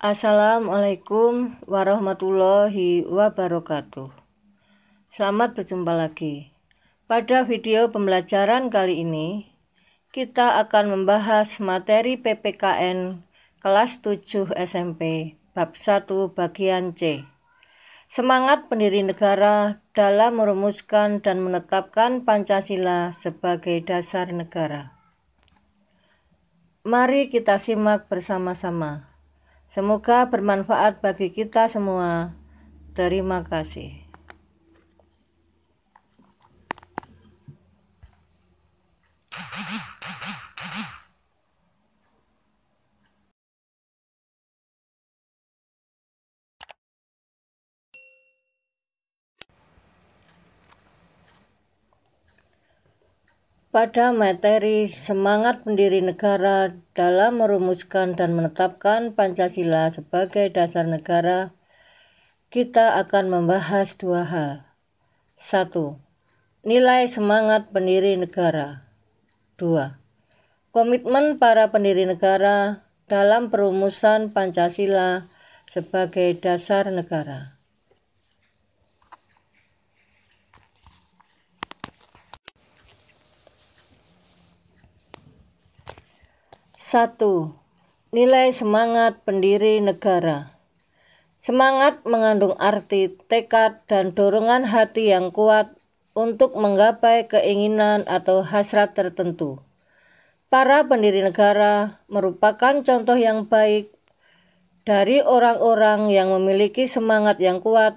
Assalamualaikum warahmatullahi wabarakatuh. Selamat berjumpa lagi. Pada video pembelajaran kali ini, kita akan membahas materi PPKN kelas 7 SMP, bab 1 bagian C. Semangat pendiri negara dalam merumuskan dan menetapkan Pancasila sebagai dasar negara. Mari kita simak bersama-sama. Semoga bermanfaat bagi kita semua. Terima kasih. Pada materi semangat pendiri negara dalam merumuskan dan menetapkan Pancasila sebagai dasar negara, kita akan membahas dua hal. 1. Nilai semangat pendiri negara. 2. Komitmen para pendiri negara dalam perumusan Pancasila sebagai dasar negara. 1. Nilai semangat pendiri negara. Semangat mengandung arti, tekad, dan dorongan hati yang kuat untuk menggapai keinginan atau hasrat tertentu. Para pendiri negara merupakan contoh yang baik dari orang-orang yang memiliki semangat yang kuat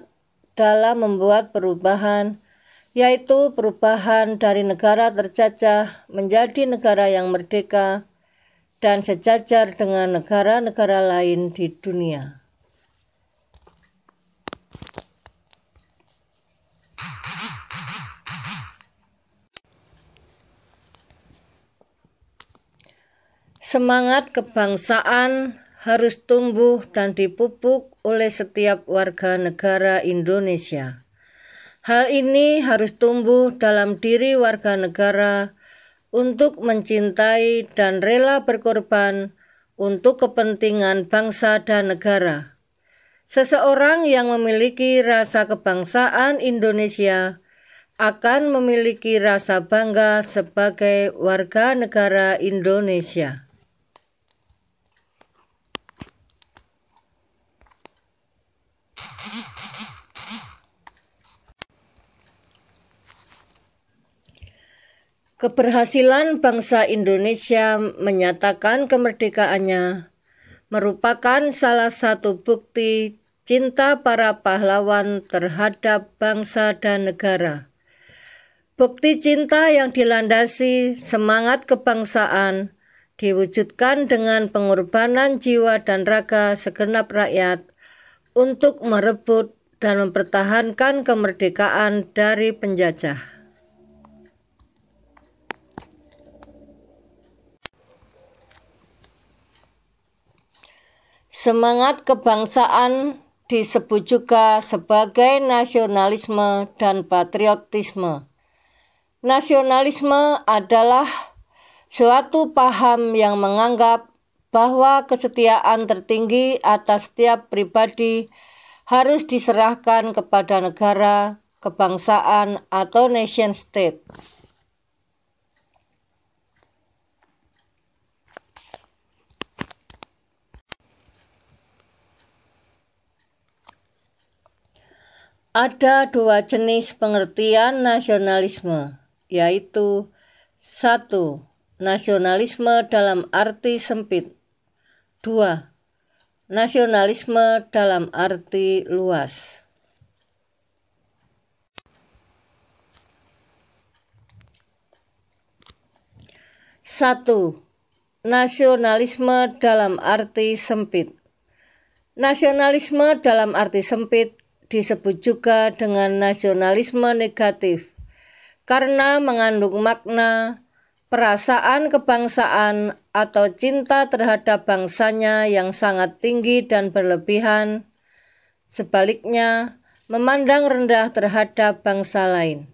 dalam membuat perubahan, yaitu perubahan dari negara terjajah menjadi negara yang merdeka dan sejajar dengan negara-negara lain di dunia. Semangat kebangsaan harus tumbuh dan dipupuk oleh setiap warga negara Indonesia. Hal ini harus tumbuh dalam diri warga negara untuk mencintai dan rela berkorban untuk kepentingan bangsa dan negara. Seseorang yang memiliki rasa kebangsaan Indonesia akan memiliki rasa bangga sebagai warga negara Indonesia. Keberhasilan bangsa Indonesia menyatakan kemerdekaannya merupakan salah satu bukti cinta para pahlawan terhadap bangsa dan negara. Bukti cinta yang dilandasi semangat kebangsaan diwujudkan dengan pengorbanan jiwa dan raga segenap rakyat untuk merebut dan mempertahankan kemerdekaan dari penjajah. Semangat kebangsaan disebut juga sebagai nasionalisme dan patriotisme. Nasionalisme adalah suatu paham yang menganggap bahwa kesetiaan tertinggi atas setiap pribadi harus diserahkan kepada negara, kebangsaan, atau nation state. Ada dua jenis pengertian nasionalisme, yaitu 1. Nasionalisme dalam arti sempit. 2. Nasionalisme dalam arti luas. Satu, nasionalisme dalam arti sempit. Nasionalisme dalam arti sempit disebut juga dengan nasionalisme negatif karena mengandung makna perasaan kebangsaan atau cinta terhadap bangsanya yang sangat tinggi dan berlebihan, sebaliknya memandang rendah terhadap bangsa lain.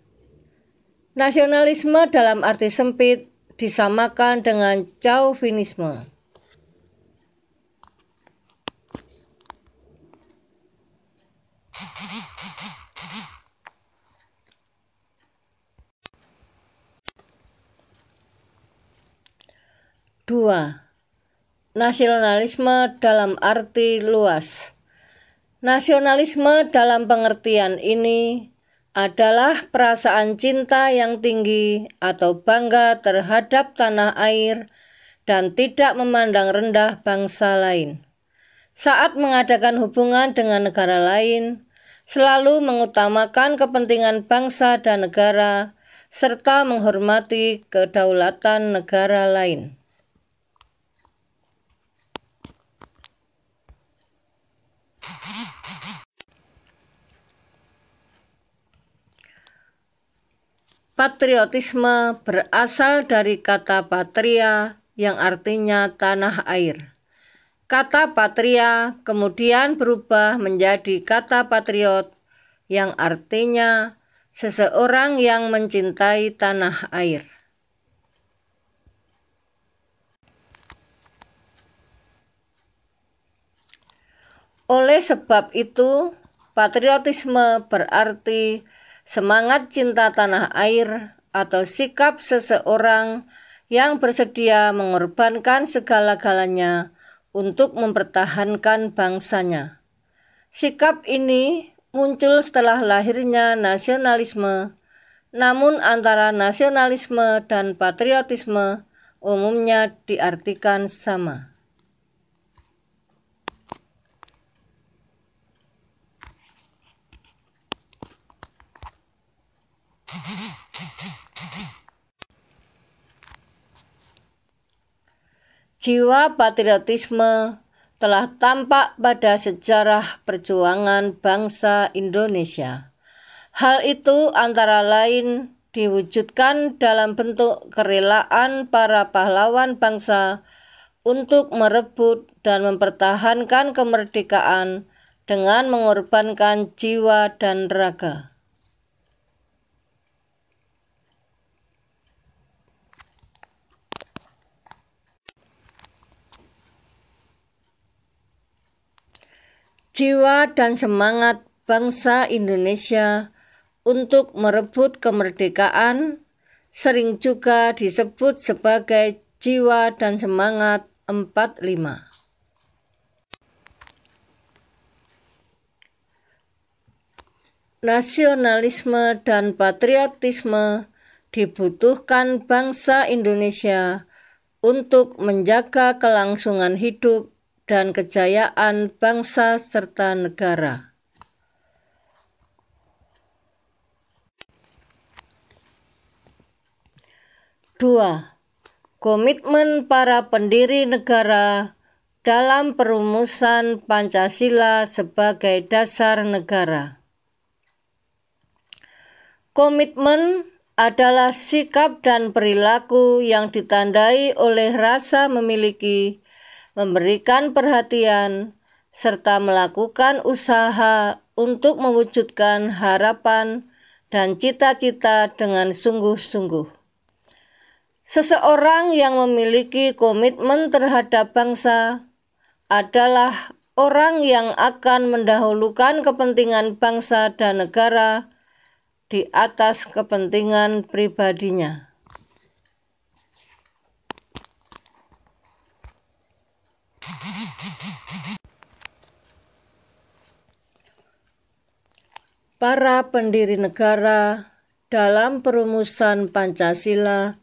Nasionalisme dalam arti sempit disamakan dengan chauvinisme. 2. Nasionalisme dalam arti luas. Nasionalisme dalam pengertian ini adalah perasaan cinta yang tinggi atau bangga terhadap tanah air dan tidak memandang rendah bangsa lain. Saat mengadakan hubungan dengan negara lain, selalu mengutamakan kepentingan bangsa dan negara, serta menghormati kedaulatan negara lain. Patriotisme berasal dari kata patria yang artinya tanah air. Kata patria kemudian berubah menjadi kata patriot yang artinya seseorang yang mencintai tanah air. Oleh sebab itu, patriotisme berarti semangat cinta tanah air atau sikap seseorang yang bersedia mengorbankan segala-galanya untuk mempertahankan bangsanya. Sikap ini muncul setelah lahirnya nasionalisme, namun antara nasionalisme dan patriotisme umumnya diartikan sama. Jiwa patriotisme telah tampak pada sejarah perjuangan bangsa Indonesia. Hal itu antara lain diwujudkan dalam bentuk kerelaan para pahlawan bangsa untuk merebut dan mempertahankan kemerdekaan dengan mengorbankan jiwa dan raga. Jiwa dan semangat bangsa Indonesia untuk merebut kemerdekaan sering juga disebut sebagai jiwa dan semangat 45. Nasionalisme dan patriotisme dibutuhkan bangsa Indonesia untuk menjaga kelangsungan hidup dan kejayaan bangsa serta negara. Dua, komitmen para pendiri negara dalam perumusan Pancasila sebagai dasar negara. Komitmen adalah sikap dan perilaku yang ditandai oleh rasa memiliki, memberikan perhatian, serta melakukan usaha untuk mewujudkan harapan dan cita-cita dengan sungguh-sungguh. Seseorang yang memiliki komitmen terhadap bangsa adalah orang yang akan mendahulukan kepentingan bangsa dan negara di atas kepentingan pribadinya. Para pendiri negara dalam perumusan Pancasila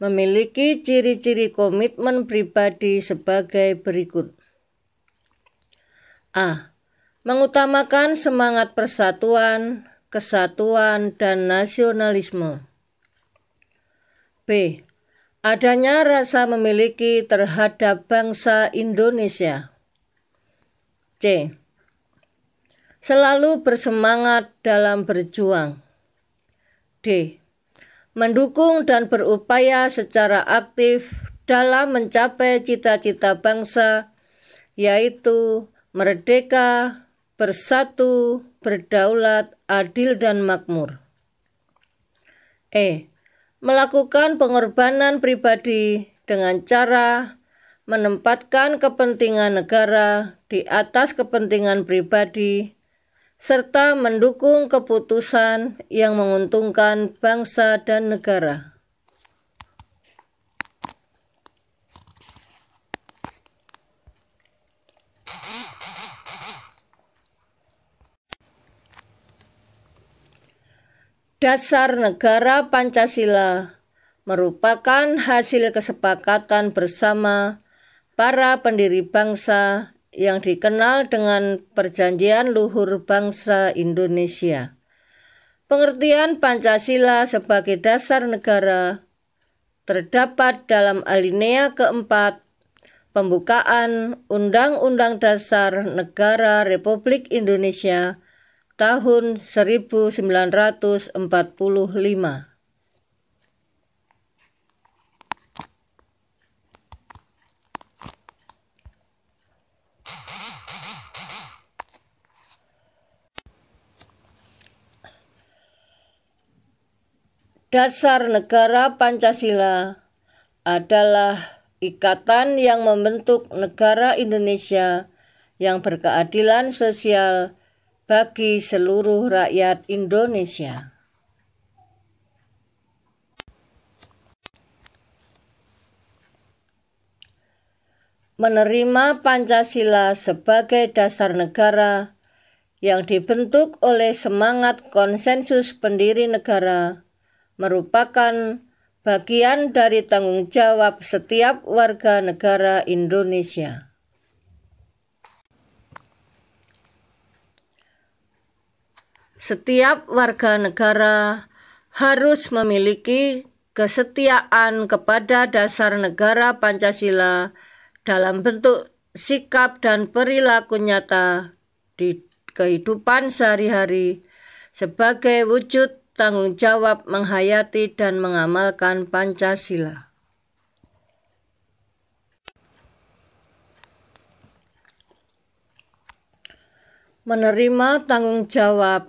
memiliki ciri-ciri komitmen pribadi sebagai berikut. A. Mengutamakan semangat persatuan, kesatuan, dan nasionalisme. B. Adanya rasa memiliki terhadap bangsa Indonesia. C. Selalu bersemangat dalam berjuang. D. Mendukung dan berupaya secara aktif dalam mencapai cita-cita bangsa, yaitu merdeka, bersatu, berdaulat, adil, dan makmur. E. Melakukan pengorbanan pribadi dengan cara menempatkan kepentingan negara di atas kepentingan pribadi, serta mendukung keputusan yang menguntungkan bangsa dan negara. Dasar Negara Pancasila merupakan hasil kesepakatan bersama para pendiri bangsa yang dikenal dengan Perjanjian Luhur Bangsa Indonesia. Pengertian Pancasila sebagai dasar negara terdapat dalam alinea keempat pembukaan Undang-Undang Dasar Negara Republik Indonesia tahun 1945. Dasar Negara Pancasila adalah ikatan yang membentuk negara Indonesia yang berkeadilan sosial bagi seluruh rakyat Indonesia. Menerima Pancasila sebagai dasar negara yang dibentuk oleh semangat konsensus pendiri negara merupakan bagian dari tanggung jawab setiap warga negara Indonesia. Setiap warga negara harus memiliki kesetiaan kepada dasar negara Pancasila dalam bentuk sikap dan perilaku nyata di kehidupan sehari-hari sebagai wujud tanggung jawab menghayati dan mengamalkan Pancasila. Menerima tanggung jawab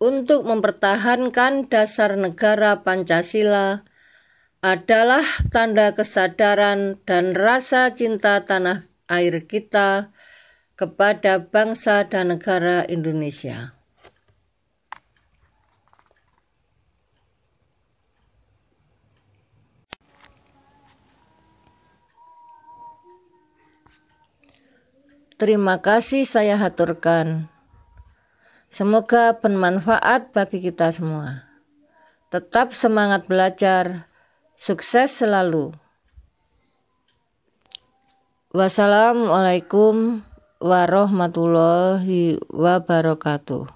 untuk mempertahankan dasar negara Pancasila adalah tanda kesadaran dan rasa cinta tanah air kita kepada bangsa dan negara Indonesia. Terima kasih saya haturkan. Semoga bermanfaat bagi kita semua. Tetap semangat belajar, sukses selalu. Wassalamualaikum warahmatullahi wabarakatuh.